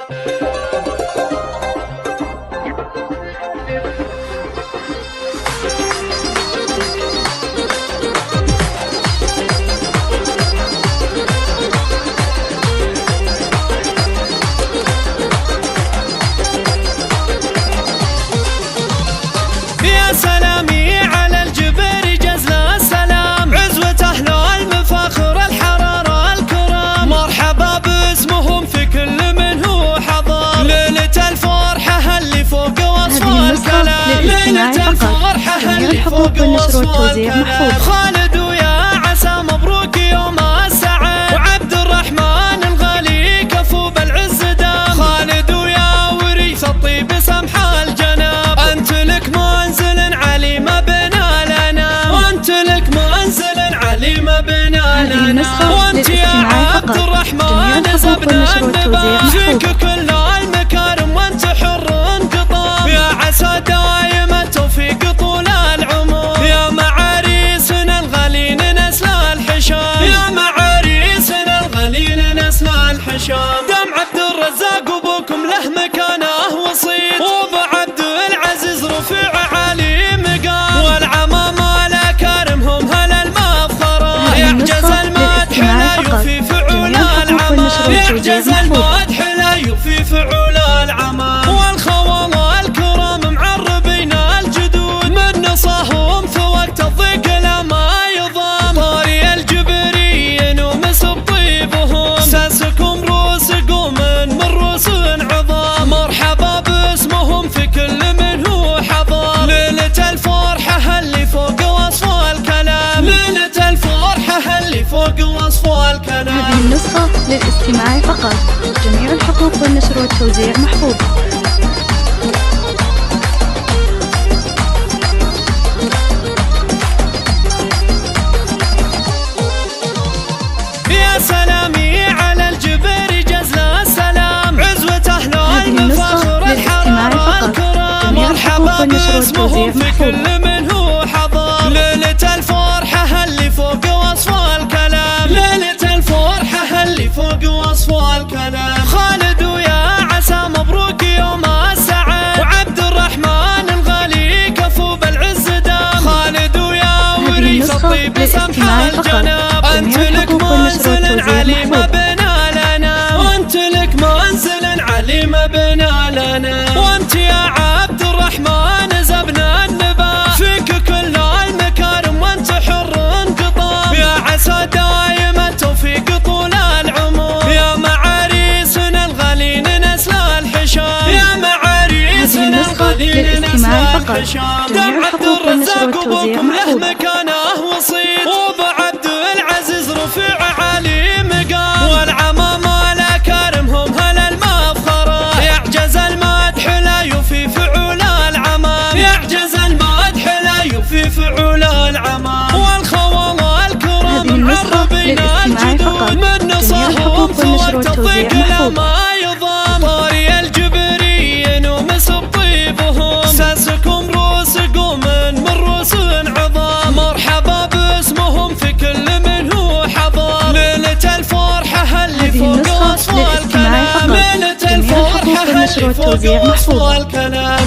يا سلامي على الجبر جزل السلام، عزوة أهل المفاخر الحرارة الكرام، مرحبا باسمهم في كل من هو حضر، ليلة الفرحة اللي فوق وصف الكلام، ليلة الفرحة اللي فوق وصف الكلام، خالد ويا عسى مبروك يوم السعد، وعبد الرحمن الغالي كفو بالعز دام، خالد ويا وريث الطيب سمح الجناب، أنت لك منزل علي ما بنا لنا، وأنت لك منزل علي ما بنا لنا، وأنت يا عبد الرحمن زبنا النبا، فيك كل المكارم وأنت حر انقطاع، يا عسى دايم التوفيق طول العمر، يا معاريسنا الغالين نسل الحشام، يا معاريسنا الغالين نسل الحشام، دم عبد الرزاق وابوكم له مكانه وصيت، وابو عبد العزيز رفيع عالي مقام، والعمامة الاكارمهم هل المفخرة، يعجز المدح لا يوفي فعول العمام، يعجز المدح لا يوفي فعول العمام، والخوال الكرام معربين الجدود، من نصاهم في وقت الضيق لما يضام، طاري الجبريين ومسب طيبهم، ساسكم روس قوم من روس عظام، مرحبا باسمهم في كل من هو حضر، ليلة الفرحة اللي فوق وصف الكلام، ليلة الفرحة اللي فوق وصف الكلام. هذه النسخة للاستماع فقط، جميع الحقوق والنشر والتوزيع محفوظ. يا سلامي على الجبر جزل السلام، عزوة أهل المفاخر الحرارة الكرام، مرحبا باسمهم في كل من هو حضر، ليلة الفرحة اللي فوق وصف الكلام، ليلة الفرحة اللي فوق وصف الكلام، خالد ويا عسى مبروك يوم السعد، وعبد الرحمن الغالي كفو بالعز دام، خالد ويا وريث الطيب سمح الجناب، أنت لك منزل علي ما بنا لنا، وأنت لك منزل علي ما بنا لنا، وأنت يا عبد الرحمن زبنا النبا، فيك كل المكارم وأنت حر انقطاع، يا عسى دايم التوفيق طول العمر، يا معاريسنا الغالين نسل الحشام، يا معاريسنا الغالين نسل الحشام، دم عبد الرزاق وابوكم له مكانه وصيت، وابو عبد العزيز رفيع عالي مقام، والعمامة الاكارمهم هل المفخرة، يعجز المدح لا يوفي فعول العمام، يعجز المدح لا يوفي فعول العمام، والخوال الكرام معربين الجدود، من نصاهم في وقت الضيق لما يضام، طاري الجبريين ومسب طيبهم، ساسكم روس قوم من روس عظام، مرحبا باسمهم في كل من هو حضر، ليلة الفرحة اللي فوق وصف الكلام، ليلة الفرحة اللي فوق وصف الكلام.